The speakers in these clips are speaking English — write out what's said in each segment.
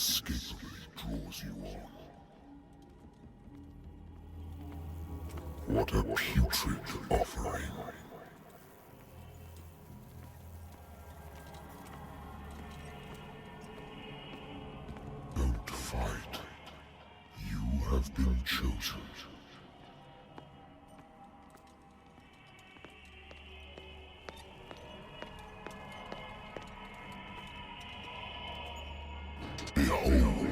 inescapably draws you on. What a putrid offering. Don't fight. You have been chosen. Behold.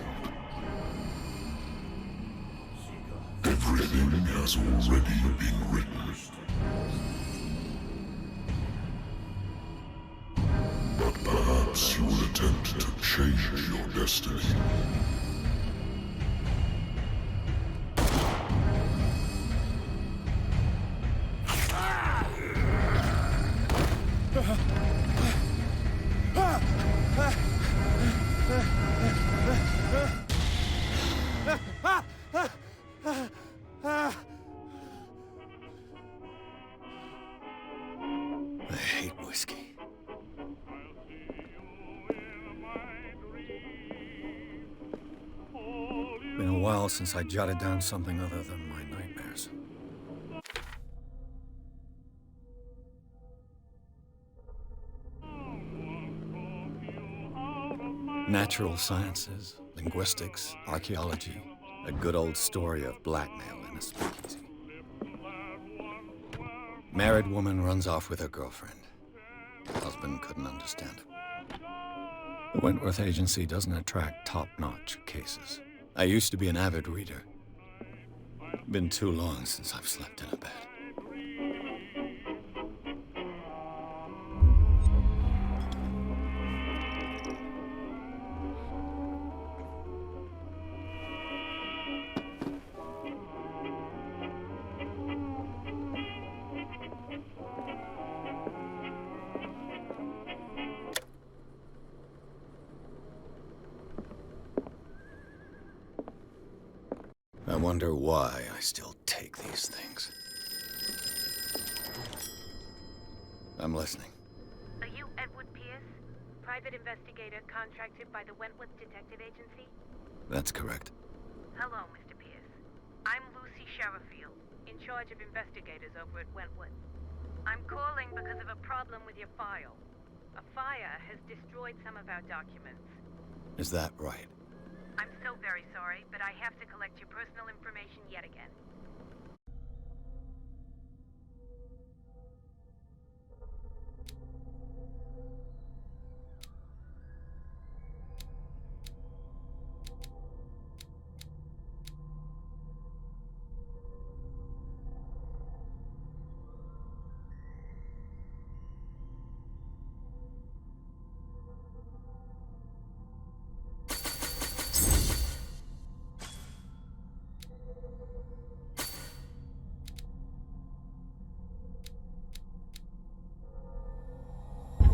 Everything has already been written. But perhaps you will attempt to change your destiny. I hate whiskey. Been a while since I jotted down something other than my nightmares. Natural sciences, linguistics, archaeology, a good old story of blackmail in a speakeasy. Married woman runs off with her girlfriend. Husband couldn't understand it. The Wentworth Agency doesn't attract top-notch cases. I used to be an avid reader. Been too long since I've slept in a bed. I wonder why I still take these things. I'm listening. Are you Edward Pierce, private investigator contracted by the Wentworth Detective Agency? That's correct. Hello, Mr. Pierce. I'm Lucy Sherifield, in charge of investigators over at Wentworth. I'm calling because of a problem with your file. A fire has destroyed some of our documents. Is that right? I'm so very sorry, but I have to collect your personal information yet again.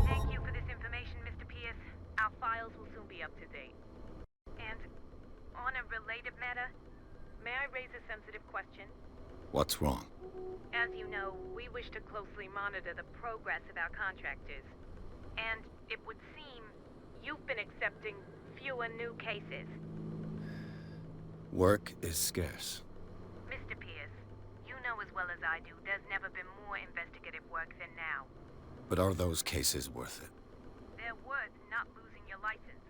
Thank you for this information, Mr. Pierce. Our files will soon be up to date. And on a related matter, may I raise a sensitive question? What's wrong? As you know, we wish to closely monitor the progress of our contractors. And it would seem you've been accepting fewer new cases. Work is scarce. Mr. Pierce, you know as well as I do, there's never been more investigative work than now. But are those cases worth it? They're worth not losing your license.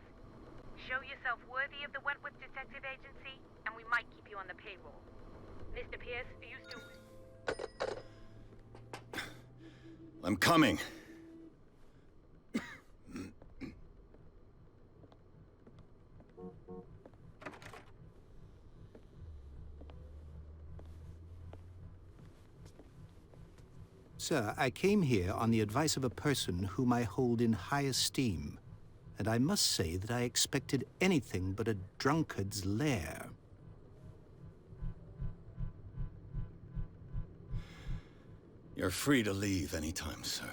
Show yourself worthy of the Wentworth Detective Agency, and we might keep you on the payroll. Mr. Pierce, are you still... I'm coming. Sir, I came here on the advice of a person whom I hold in high esteem, and I must say that I expected anything but a drunkard's lair. You're free to leave anytime, sir.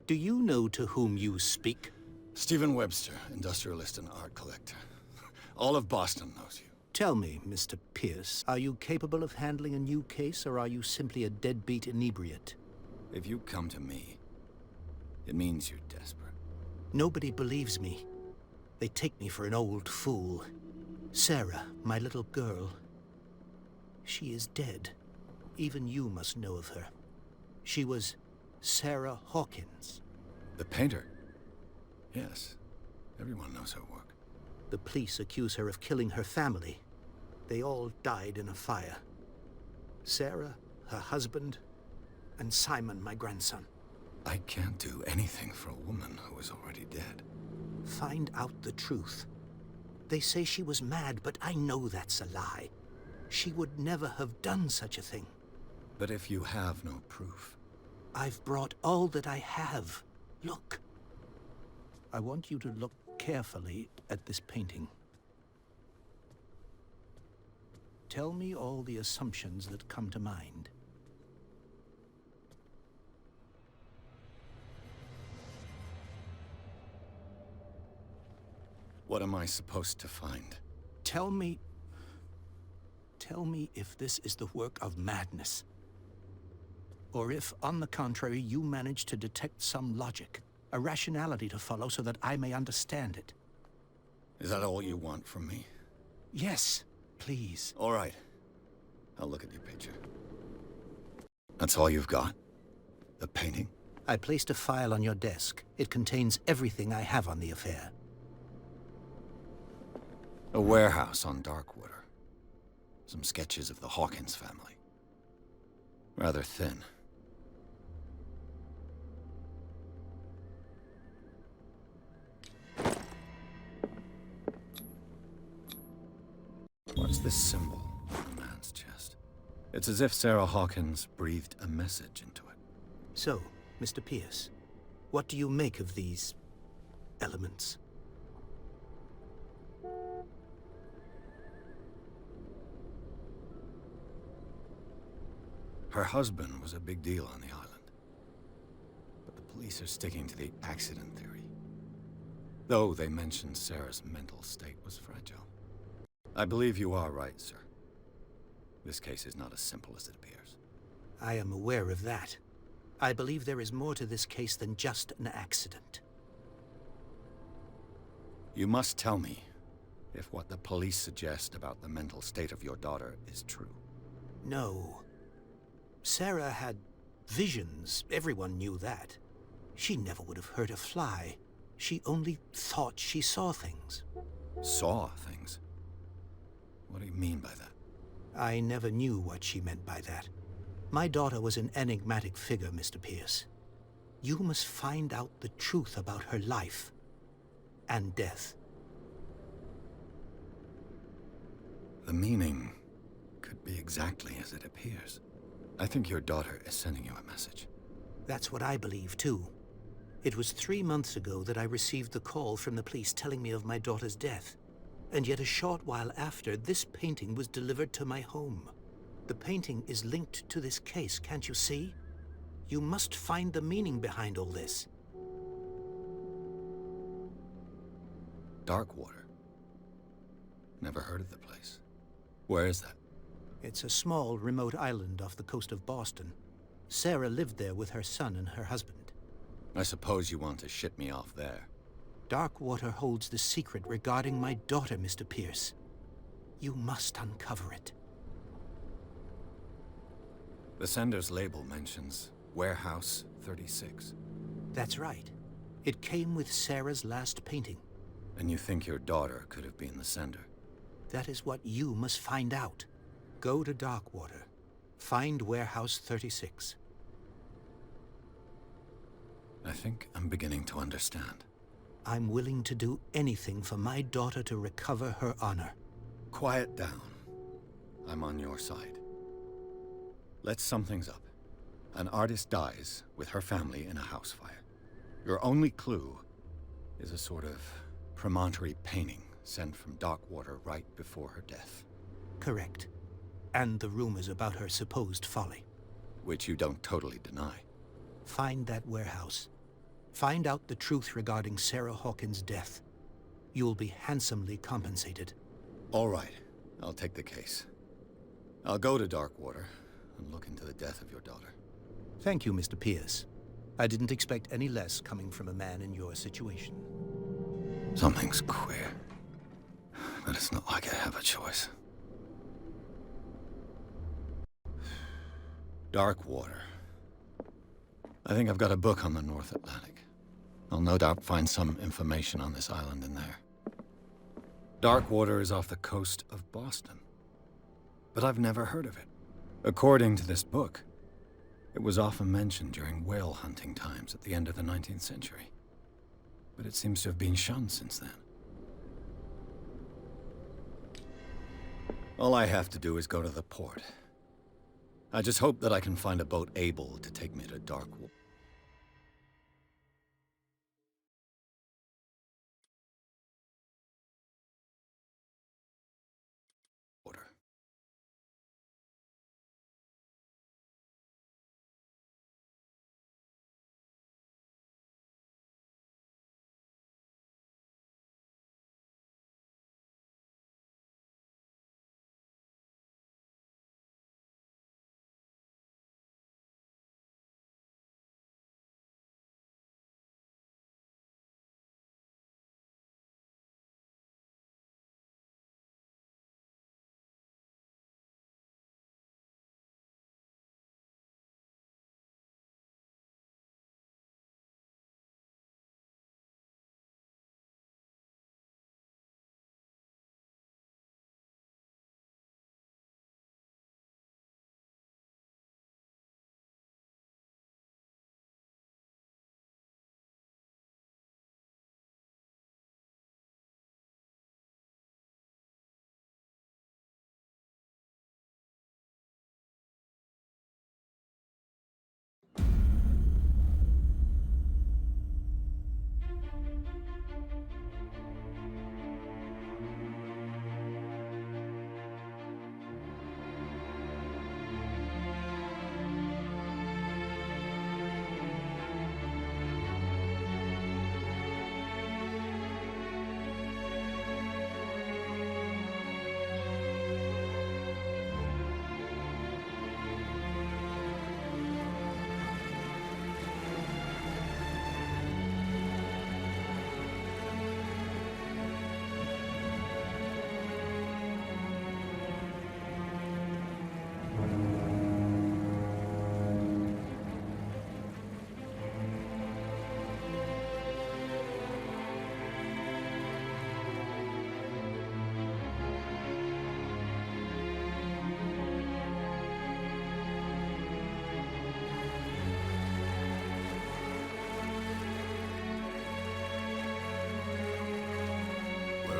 Do you know to whom you speak? Stephen Webster, industrialist and art collector. All of Boston knows you. Tell me, Mr. Pierce, are you capable of handling a new case, or are you simply a deadbeat inebriate? If you come to me, it means you're desperate. Nobody believes me. They take me for an old fool. Sarah, my little girl, she is dead. Even you must know of her. She was Sarah Hawkins. The painter? Yes. Everyone knows her work. The police accuse her of killing her family. They all died in a fire. Sarah, her husband, and Simon, my grandson. I can't do anything for a woman who is already dead. Find out the truth. They say she was mad, but I know that's a lie. She would never have done such a thing. But if you have no proof... I've brought all that I have. Look. I want you to look carefully at this painting. Tell me all the assumptions that come to mind. What am I supposed to find? Tell me if this is the work of madness. Or if, on the contrary, you manage to detect some logic, a rationality to follow so that I may understand it. Is that all you want from me? Yes, please. All right. I'll look at your picture. That's all you've got? The painting? I placed a file on your desk. It contains everything I have on the affair. A warehouse on Darkwater. Some sketches of the Hawkins family. Rather thin. What's this symbol on the man's chest? It's as if Sarah Hawkins breathed a message into it. So, Mr. Pierce, what do you make of these elements? Her husband was a big deal on the island. But the police are sticking to the accident theory. Though they mentioned Sarah's mental state was fragile. I believe you are right, sir. This case is not as simple as it appears. I am aware of that. I believe there is more to this case than just an accident. You must tell me if what the police suggest about the mental state of your daughter is true. No. Sarah had visions. Everyone knew that. She never would have hurt a fly. She only thought she saw things. Saw things? What do you mean by that? I never knew what she meant by that. My daughter was an enigmatic figure, Mr. Pierce. You must find out the truth about her life and death. The meaning could be exactly as it appears. I think your daughter is sending you a message. That's what I believe, too. It was 3 months ago that I received the call from the police telling me of my daughter's death. And yet a short while after, this painting was delivered to my home. The painting is linked to this case, can't you see? You must find the meaning behind all this. Darkwater. Never heard of the place. Where is that? It's a small, remote island off the coast of Boston. Sarah lived there with her son and her husband. I suppose you want to ship me off there. Darkwater holds the secret regarding my daughter, Mr. Pierce. You must uncover it. The sender's label mentions Warehouse 36. That's right. It came with Sarah's last painting. And you think your daughter could have been the sender? That is what you must find out. Go to Darkwater. Find Warehouse 36. I think I'm beginning to understand. I'm willing to do anything for my daughter to recover her honor. Quiet down. I'm on your side. Let's sum things up. An artist dies with her family in a house fire. Your only clue is a sort of promontory painting sent from Darkwater right before her death. Correct. And the rumors about her supposed folly. Which you don't totally deny. Find that warehouse. Find out the truth regarding Sarah Hawkins' death. You'll be handsomely compensated. All right. I'll take the case. I'll go to Darkwater and look into the death of your daughter. Thank you, Mr. Pierce. I didn't expect any less coming from a man in your situation. Something's queer. But it's not like I have a choice. Dark water. I think I've got a book on the North Atlantic. I'll no doubt find some information on this island in there. Dark water is off the coast of Boston. But I've never heard of it. According to this book, it was often mentioned during whale hunting times at the end of the 19th century. But it seems to have been shunned since then. All I have to do is go to the port. I just hope that I can find a boat able to take me to dark water.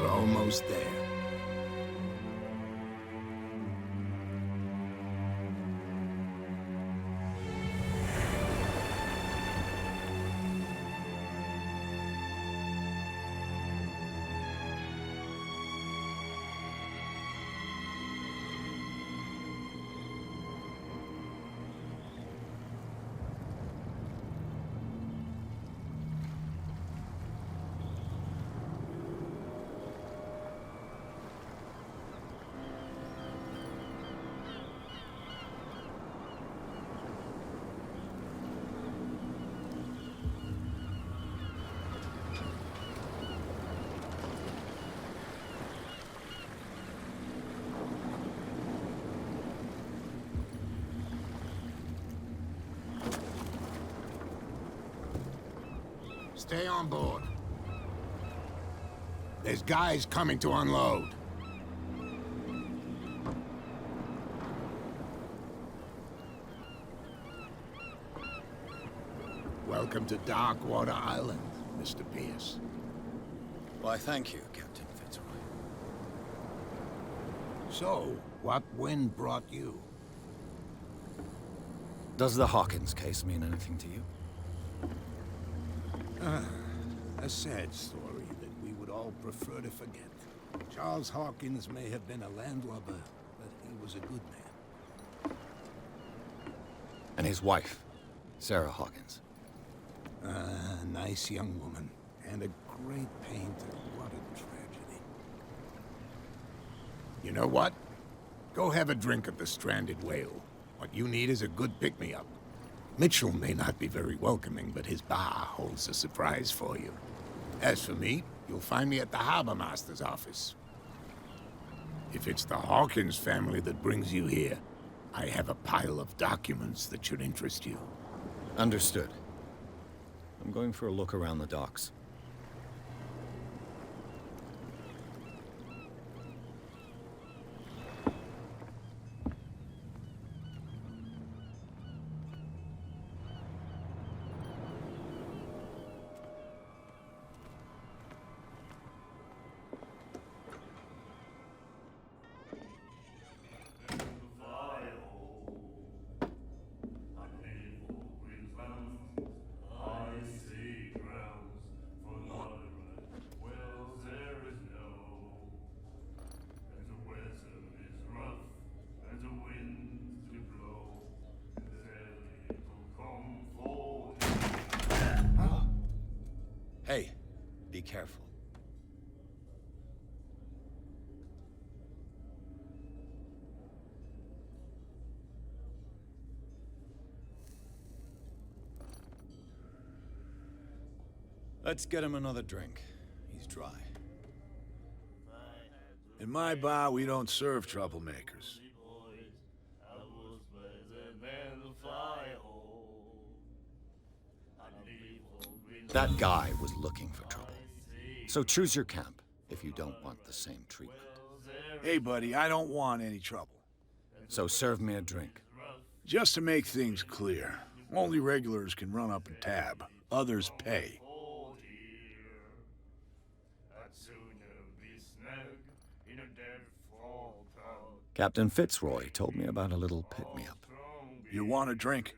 Almost there. Stay on board. There's guys coming to unload. Welcome to Darkwater Island, Mr. Pierce. Why, thank you, Captain Fitzroy. So, what wind brought you? Does the Hawkins case mean anything to you? A sad story that we would all prefer to forget. Charles Hawkins may have been a landlubber, but he was a good man. And his wife, Sarah Hawkins. A nice young woman, and a great painter. What a tragedy. You know what? Go have a drink at the Stranded Whale. What you need is a good pick-me-up. Mitchell may not be very welcoming, but his bar holds a surprise for you. As for me, you'll find me at the Harbor Master's office. If it's the Hawkins family that brings you here, I have a pile of documents that should interest you. Understood. I'm going for a look around the docks. Hey, be careful. Let's get him another drink. He's dry. In my bar, we don't serve troublemakers. That guy was looking for trouble. So choose your camp if you don't want the same treatment. Hey, buddy, I don't want any trouble. So serve me a drink. Just to make things clear, only regulars can run up and tab. Others pay. Captain Fitzroy told me about a little pick-me-up. You want a drink?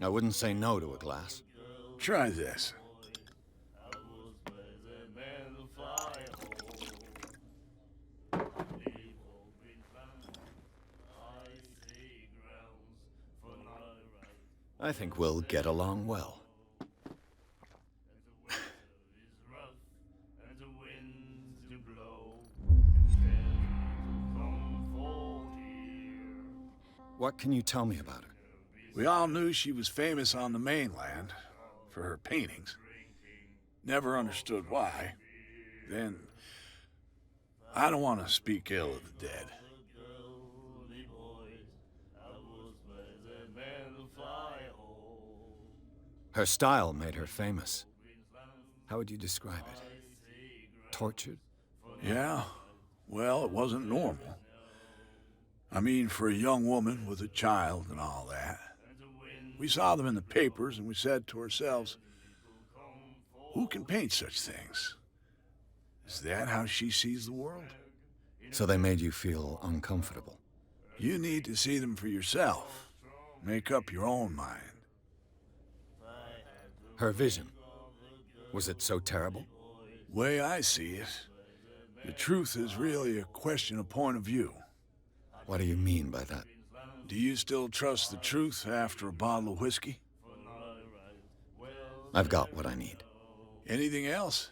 I wouldn't say no to a glass. Try this. I think we'll get along well. What can you tell me about her? We all knew she was famous on the mainland for her paintings. Never understood why. Then, I don't want to speak ill of the dead. Her style made her famous. How would you describe it? Tortured? Yeah, well, it wasn't normal. I mean, for a young woman with a child and all that. We saw them in the papers and we said to ourselves, who can paint such things? Is that how she sees the world? So they made you feel uncomfortable. You need to see them for yourself. Make up your own mind. Her vision, was it so terrible? Way I see it, the truth is really a question of point of view. What do you mean by that? Do you still trust the truth after a bottle of whiskey? I've got what I need. Anything else?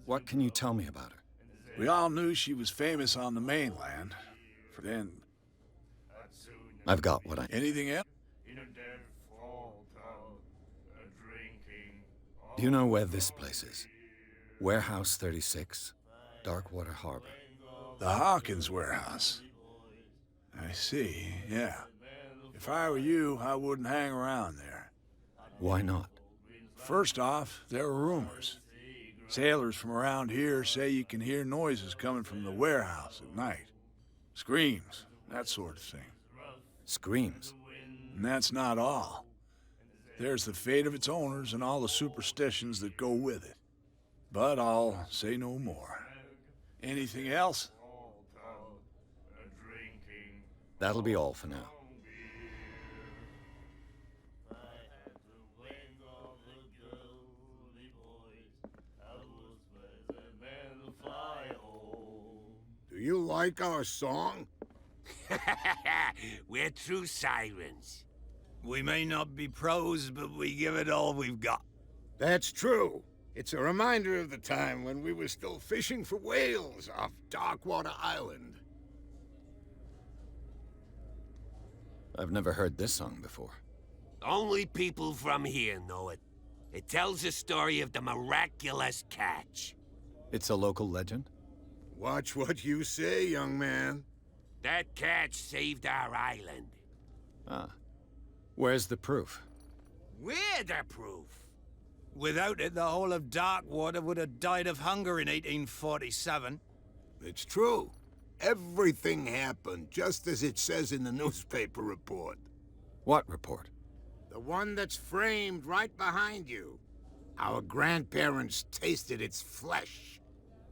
What can you tell me about her? We all knew she was famous on the mainland. For then... I've got what I... Anything else? Do you know where this place is? Warehouse 36, Darkwater Harbor. The Hawkins warehouse. I see, yeah. If I were you, I wouldn't hang around there. Why not? First off, there are rumors. Sailors from around here say you can hear noises coming from the warehouse at night. Screams, that sort of thing. Screams? And that's not all. There's the fate of its owners and all the superstitions that go with it. But I'll say no more. Anything else? That'll be all for now. Do you like our song? We're true sirens. We may not be pros, but we give it all we've got. That's true. It's a reminder of the time when we were still fishing for whales off Darkwater Island. I've never heard this song before. Only people from here know it. It tells the story of the miraculous catch. It's a local legend? Watch what you say, young man. That catch saved our island. Ah. Where's the proof? We're the proof. Without it, the whole of Darkwater would have died of hunger in 1847. It's true. Everything happened just as it says in the newspaper report. What report? The one that's framed right behind you. Our grandparents tasted its flesh.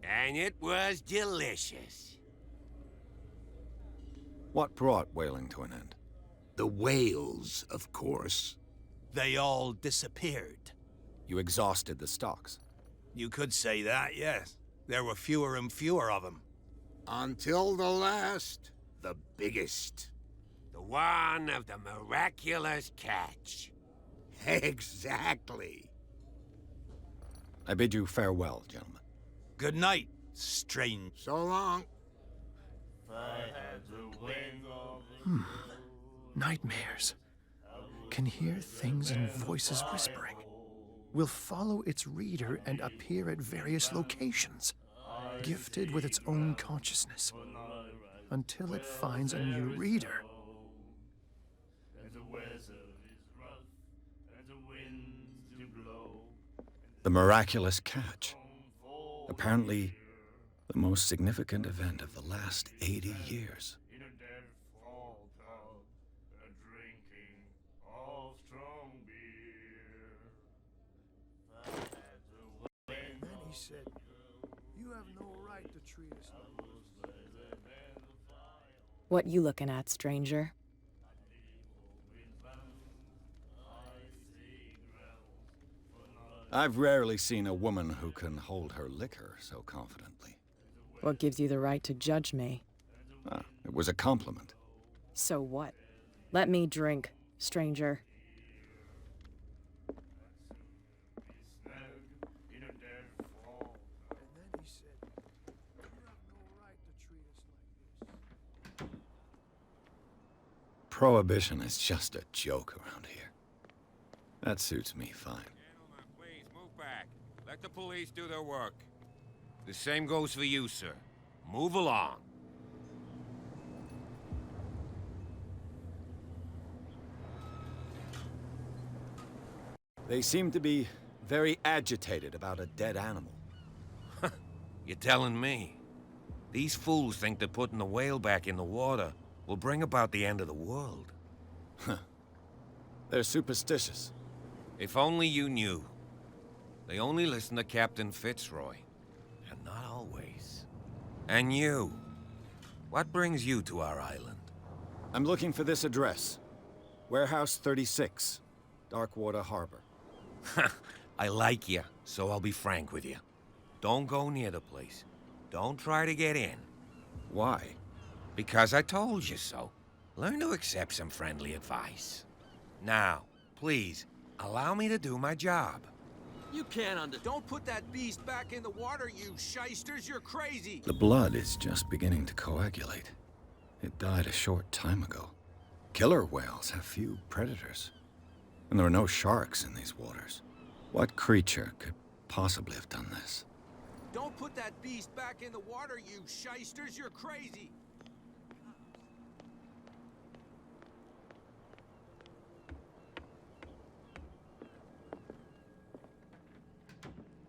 And it was delicious. What brought whaling to an end? The whales, of course. They all disappeared. You exhausted the stocks. You could say that, yes. There were fewer and fewer of them. Until the last, the biggest. The one of the miraculous catch. Exactly. I bid you farewell, gentlemen. Good night, strange. So long. Nightmares. Can hear things and voices whispering. Will follow its reader and appear at various locations, gifted with its own consciousness, until it finds a new reader. The miraculous catch. Apparently, the most significant event of the last 80 years. Then he said, "You have no right to treat us like this." What you looking at, stranger? I've rarely seen a woman who can hold her liquor so confidently. What gives you the right to judge me? Ah, it was a compliment. So what? Let me drink, stranger. Prohibition is just a joke around here. That suits me fine. Gentlemen, please move back. Let the police do their work. The same goes for you, sir. Move along. They seem to be very agitated about a dead animal. You're telling me? These fools think that putting the whale back in the water will bring about the end of the world. They're superstitious. If only you knew. They only listen to Captain Fitzroy. And not always. And you. What brings you to our island? I'm looking for this address. Warehouse 36, Darkwater Harbor. I like you, so I'll be frank with you. Don't go near the place. Don't try to get in. Why? Because I told you so. Learn to accept some friendly advice. Now, please, allow me to do my job. You can't Don't put that beast back in the water, you shysters! You're crazy! The blood is just beginning to coagulate. It died a short time ago. Killer whales have few predators. And there are no sharks in these waters. What creature could possibly have done this? Don't put that beast back in the water, you shysters! You're crazy!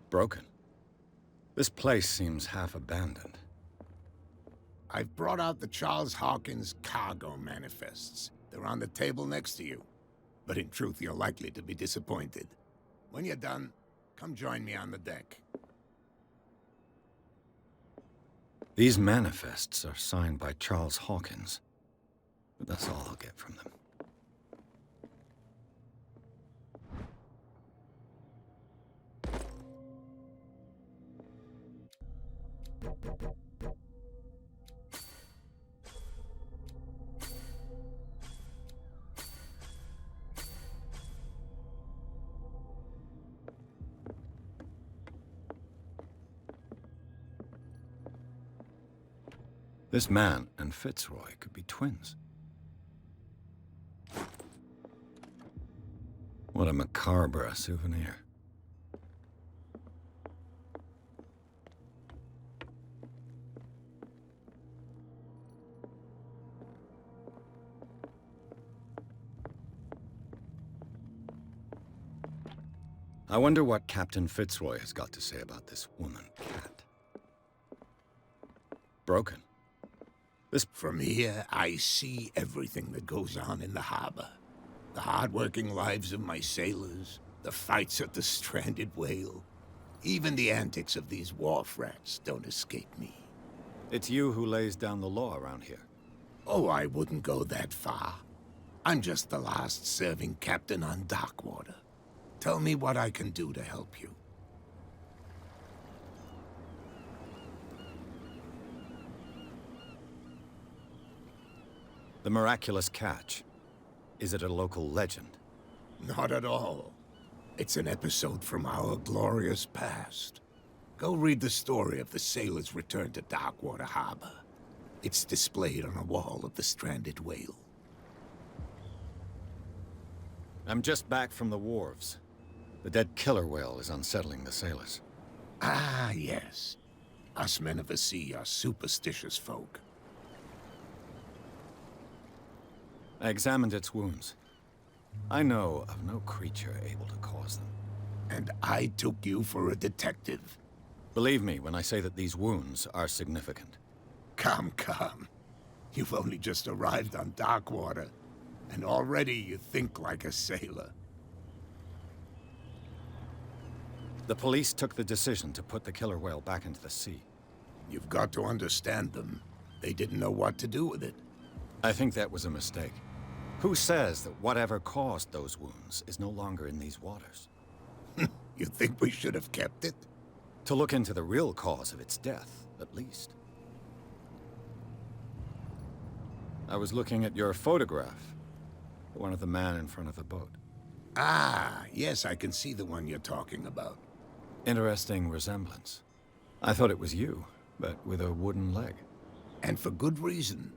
Broken. This place seems half abandoned. I've brought out the Charles Hawkins cargo manifests. They're on the table next to you. But in truth, you're likely to be disappointed. When you're done, come join me on the deck. These manifests are signed by Charles Hawkins. But that's all I'll get from them. This man and Fitzroy could be twins. What a macabre souvenir. I wonder what Captain Fitzroy has got to say about this woman cat. Broken. From here, I see everything that goes on in the harbor. The hard-working lives of my sailors, the fights at the stranded whale. Even the antics of these wharf rats don't escape me. It's you who lays down the law around here. Oh, I wouldn't go that far. I'm just the last serving captain on Darkwater. Tell me what I can do to help you. The miraculous catch. Is it a local legend? Not at all. It's an episode from our glorious past. Go read the story of the sailor's return to Darkwater Harbor. It's displayed on a wall of the stranded whale. I'm just back from the wharves. The dead killer whale is unsettling the sailors. Ah, yes. Us men of the sea are superstitious folk. I examined its wounds. I know of no creature able to cause them. And I took you for a detective. Believe me when I say that these wounds are significant. Come, come. You've only just arrived on Darkwater, and already you think like a sailor. The police took the decision to put the killer whale back into the sea. You've got to understand them. They didn't know what to do with it. I think that was a mistake. Who says that whatever caused those wounds is no longer in these waters? You think we should have kept it? To look into the real cause of its death, at least. I was looking at your photograph. One of the man in front of the boat. Ah, yes, I can see the one you're talking about. Interesting resemblance. I thought it was you, but with a wooden leg. And for good reason.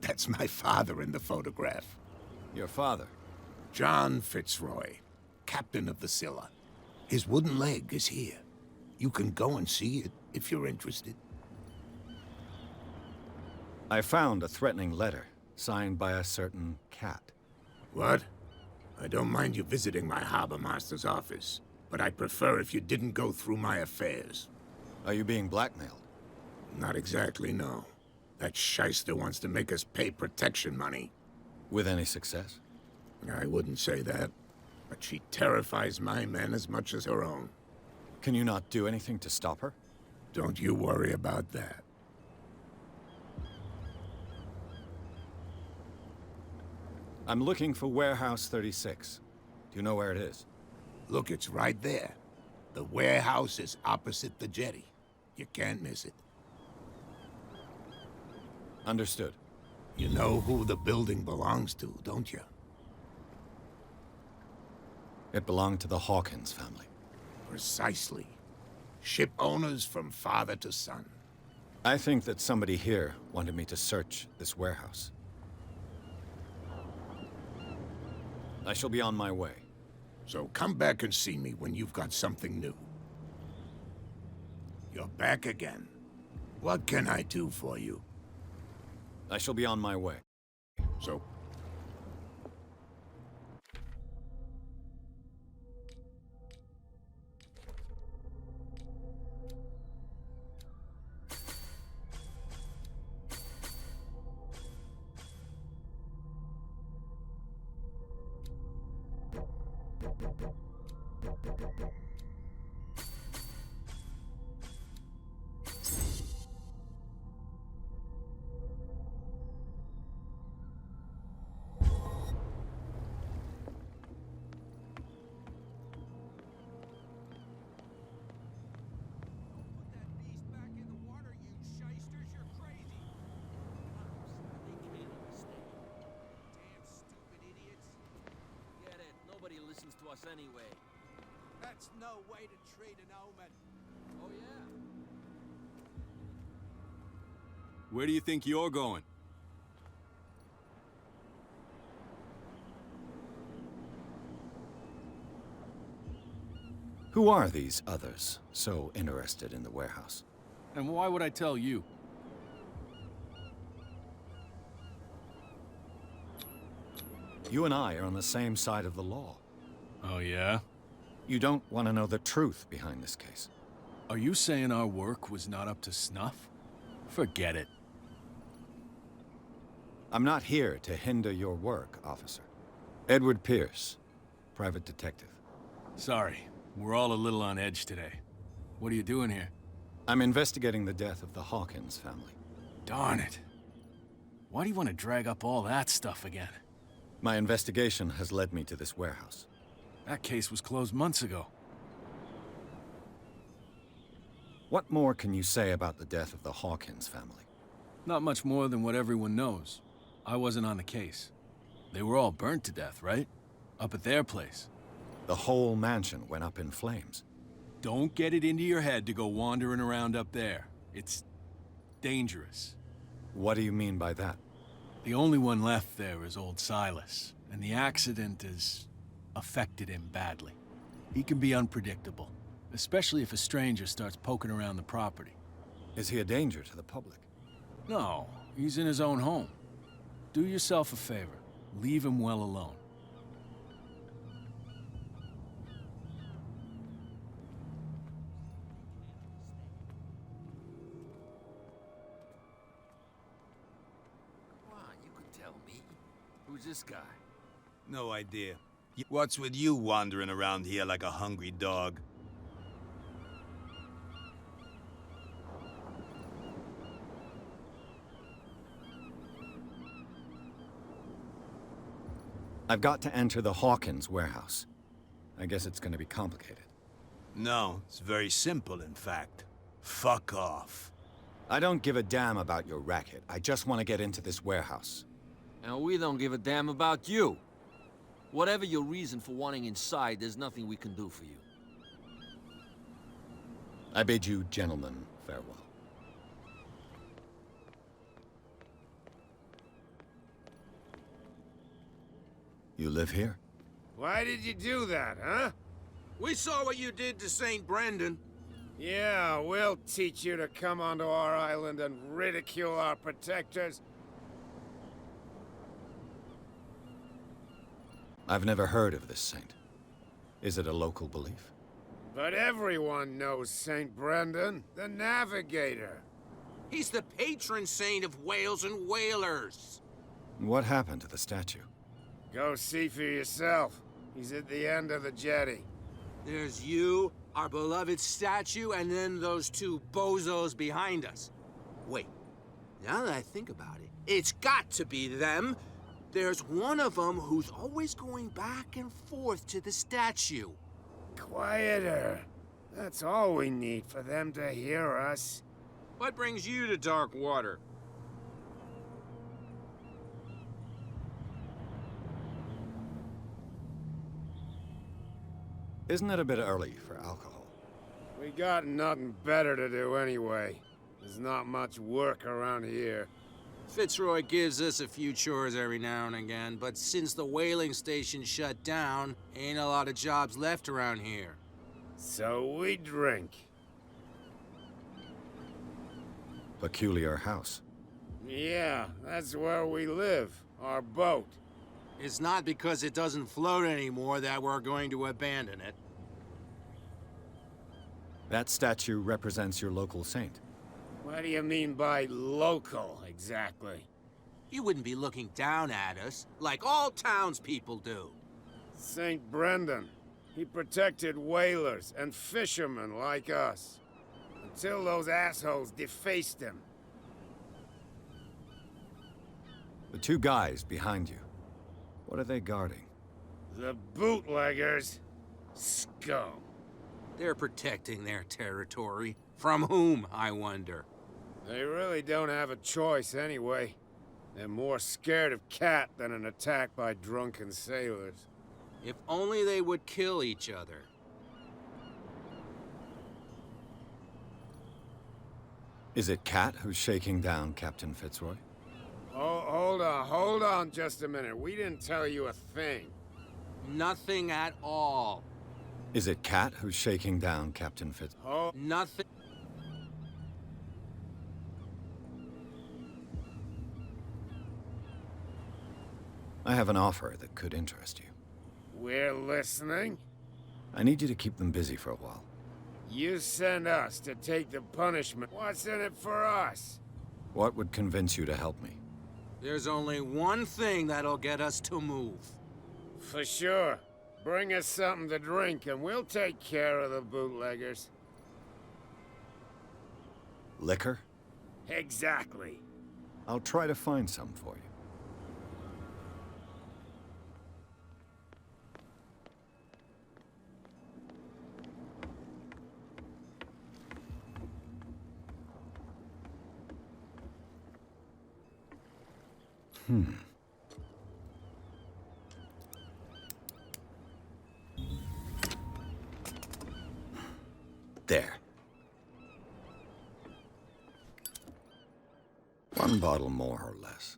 That's my father in the photograph. Your father? John Fitzroy, captain of the Scylla. His wooden leg is here. You can go and see it if you're interested. I found a threatening letter signed by a certain cat. What? I don't mind you visiting my harbor master's office, but I'd prefer if you didn't go through my affairs. Are you being blackmailed? Not exactly, no. That shyster wants to make us pay protection money. With any success? I wouldn't say that, but she terrifies my men as much as her own. Can you not do anything to stop her? Don't you worry about that. I'm looking for Warehouse 36. Do you know where it is? Look, it's right there. The warehouse is opposite the jetty. You can't miss it. Understood. You know who the building belongs to, don't you? It belonged to the Hawkins family. Precisely. Ship owners from father to son. I think that somebody here wanted me to search this warehouse. I shall be on my way. So come back and see me when you've got something new. You're back again. What can I do for you? I shall be on my way. So... us anyway. That's no way to treat an omen. Oh, yeah? Where do you think you're going? Who are these others so interested in the warehouse? And why would I tell you? You and I are on the same side of the law. Oh, yeah? You don't want to know the truth behind this case. Are you saying our work was not up to snuff? Forget it. I'm not here to hinder your work, officer. Edward Pierce, private detective. Sorry, we're all a little on edge today. What are you doing here? I'm investigating the death of the Hawkins family. Darn it. Why do you want to drag up all that stuff again? My investigation has led me to this warehouse. That case was closed months ago. What more can you say about the death of the Hawkins family? Not much more than what everyone knows. I wasn't on the case. They were all burnt to death, right? Up at their place. The whole mansion went up in flames. Don't get it into your head to go wandering around up there. It's dangerous. What do you mean by that? The only one left there is old Silas, and the accident has affected him badly. He can be unpredictable, especially if a stranger starts poking around the property. Is he a danger to the public? No, he's in his own home. Do yourself a favor. Leave him well alone. Come on, you could tell me. Who's this guy? No idea. What's with you wandering around here like a hungry dog? I've got to enter the Hawkins warehouse. I guess it's going to be complicated. No, it's very simple, in fact. Fuck off. I don't give a damn about your racket. I just want to get into this warehouse. And we don't give a damn about you. Whatever your reason for wanting inside, there's nothing we can do for you. I bid you gentlemen farewell. You live here? Why did you do that, huh? We saw what you did to St. Brendan. Yeah, we'll teach you to come onto our island and ridicule our protectors. I've never heard of this saint. Is it a local belief? But everyone knows St. Brendan, the Navigator. He's the patron saint of whales and whalers. What happened to the statue? Go see for yourself. He's at the end of the jetty. There's you, our beloved statue, and then those two bozos behind us. Wait, now that I think about it, it's got to be them. There's one of them who's always going back and forth to the statue. Quieter. That's all we need for them to hear us. What brings you to dark water? Isn't it a bit early for alcohol? We got nothing better to do anyway. There's not much work around here. Fitzroy gives us a few chores every now and again, but since the whaling station shut down, ain't a lot of jobs left around here. So we drink. Peculiar house. Yeah, that's where we live. Our boat. It's not because it doesn't float anymore that we're going to abandon it. That statue represents your local saint. What do you mean by local, exactly? You wouldn't be looking down at us, like all townspeople do. St. Brendan. He protected whalers and fishermen like us. Until those assholes defaced him. The two guys behind you. What are they guarding? The bootleggers. Scum. They're protecting their territory. From whom, I wonder? They really don't have a choice anyway. They're more scared of Cat than an attack by drunken sailors. If only they would kill each other. Is it Cat who's shaking down Captain Fitzroy? Oh, hold on just a minute. We didn't tell you a thing. Nothing at all. Is it Kat who's shaking down Captain Fitz? Oh, nothing. I have an offer that could interest you. We're listening. I need you to keep them busy for a while. You send us to take the punishment. What's in it for us? What would convince you to help me? There's only one thing that'll get us to move. For sure. Bring us something to drink and we'll take care of the bootleggers. Liquor? Exactly. I'll try to find some for you. There. One bottle more or less.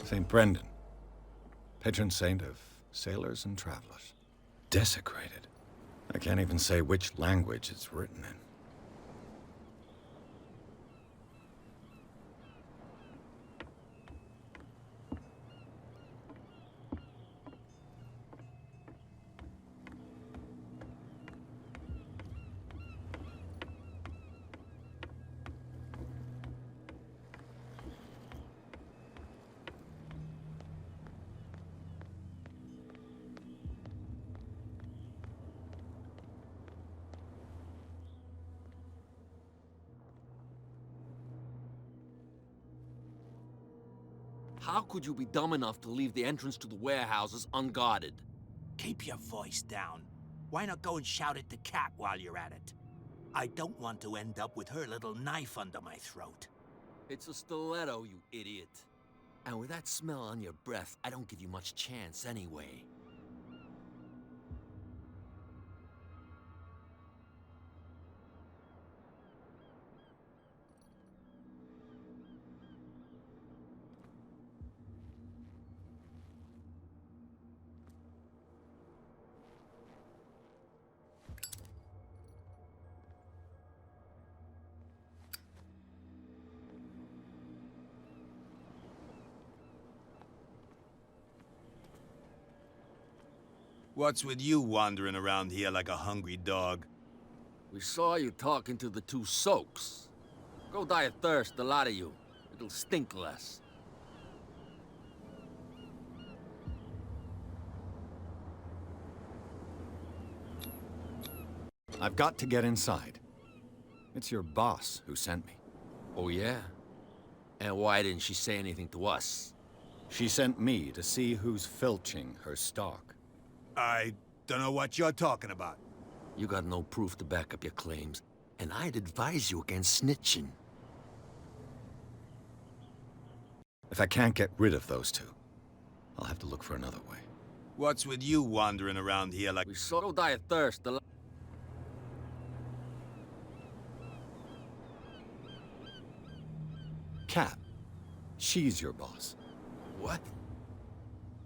St. Brendan, patron saint of sailors and travelers. Desecrated. I can't even say which language it's written in. How could you be dumb enough to leave the entrance to the warehouses unguarded? Keep your voice down. Why not go and shout at the cat while you're at it? I don't want to end up with her little knife under my throat. It's a stiletto, you idiot. And with that smell on your breath, I don't give you much chance anyway. What's with you wandering around here like a hungry dog? We saw you talking to the two soaks. Go die of thirst, the lot of you. It'll stink less. I've got to get inside. It's your boss who sent me. Oh, yeah? And why didn't she say anything to us? She sent me to see who's filching her stock. I don't know what you're talking about. You got no proof to back up your claims, and I'd advise you against snitching. If I can't get rid of those two, I'll have to look for another way. What's with you wandering around here like... We saw you die of thirst, the... Kat, she's your boss. What?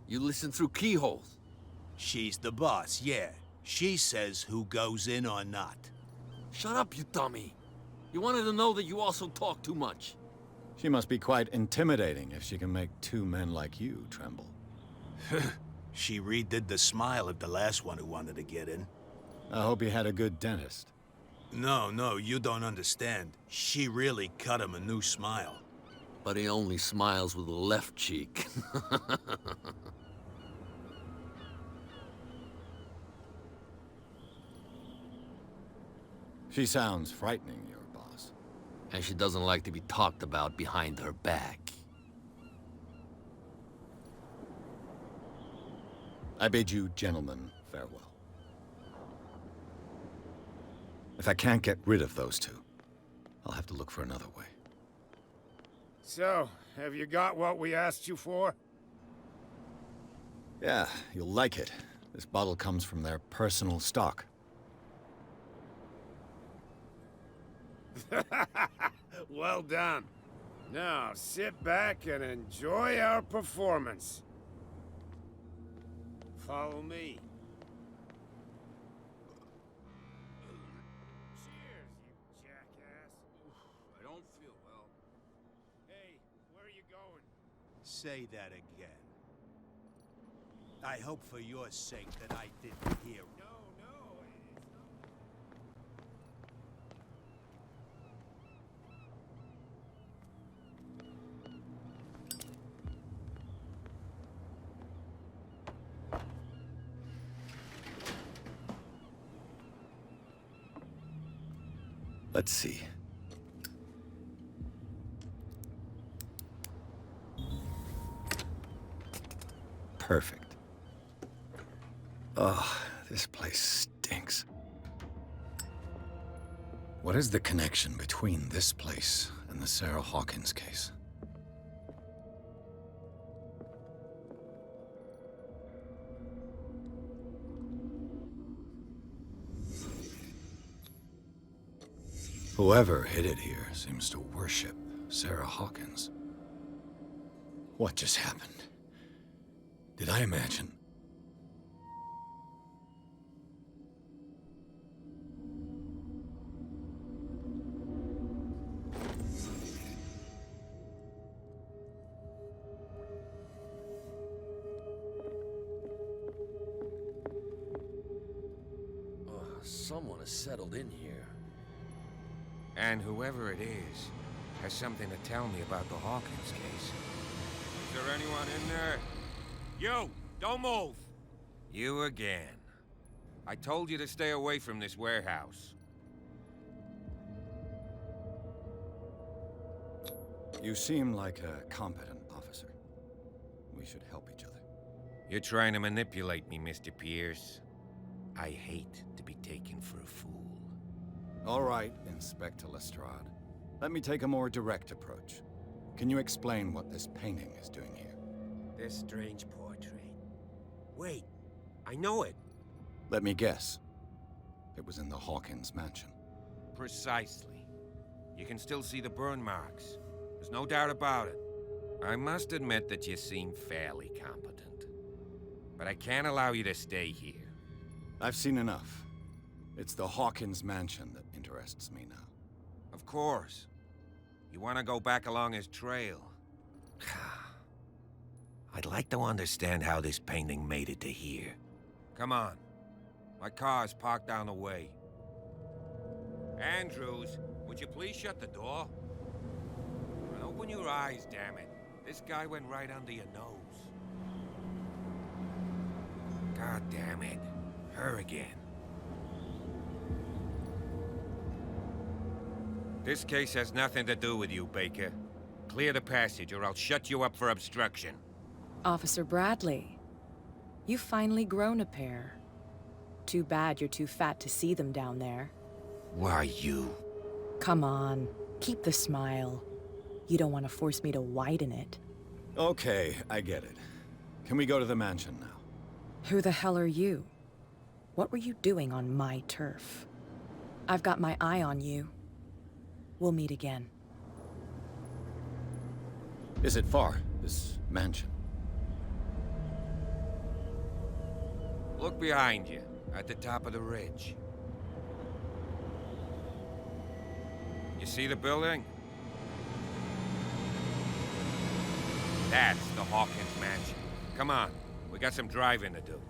You listen through keyholes? She's the boss, yeah. She says who goes in or not. Shut up, you dummy. You wanted to know that you also talk too much. She must be quite intimidating if she can make two men like you tremble. She redid the smile at the last one who wanted to get in. I hope he had a good dentist. No, you don't understand. She really cut him a new smile. But he only smiles with the left cheek. She sounds frightening, your boss. And she doesn't like to be talked about behind her back. I bid you gentlemen farewell. If I can't get rid of those two, I'll have to look for another way. So, have you got what we asked you for? Yeah, you'll like it. This bottle comes from their personal stock. Well done. Now, sit back and enjoy our performance. Follow me. Cheers, you jackass. I don't feel well. Hey, where are you going? Say that again. I hope for your sake that I didn't hear. No, it's not. Let's see. Perfect. Oh, this place stinks. What is the connection between this place and the Sarah Hawkins case? Whoever hid it here seems to worship Sarah Hawkins. What just happened? Did I imagine? Someone has settled in here. And whoever it is has something to tell me about the Hawkins case. Is there anyone in there? You! Don't move! You again. I told you to stay away from this warehouse. You seem like a competent officer. We should help each other. You're trying to manipulate me, Mr. Pierce. I hate to be taken for a fool. All right, Inspector Lestrade. Let me take a more direct approach. Can you explain what this painting is doing here? This strange portrait. Wait, I know it. Let me guess. It was in the Hawkins mansion. Precisely. You can still see the burn marks. There's no doubt about it. I must admit that you seem fairly competent. But I can't allow you to stay here. I've seen enough. It's the Hawkins mansion that interests me now. Of course. You want to go back along his trail. I'd like to understand how this painting made it to here. Come on. My car's parked down the way. Andrews, would you please shut the door? And open your eyes, damn it. This guy went right under your nose. God damn it. Her again. This case has nothing to do with you, Baker. Clear the passage, or I'll shut you up for obstruction. Officer Bradley, you've finally grown a pair. Too bad you're too fat to see them down there. Why, you? Come on, keep the smile. You don't want to force me to widen it. Okay, I get it. Can we go to the mansion now? Who the hell are you? What were you doing on my turf? I've got my eye on you. We'll meet again. Is it far, this mansion? Look behind you, at the top of the ridge. You see the building? That's the Hawkins mansion. Come on, we got some driving to do.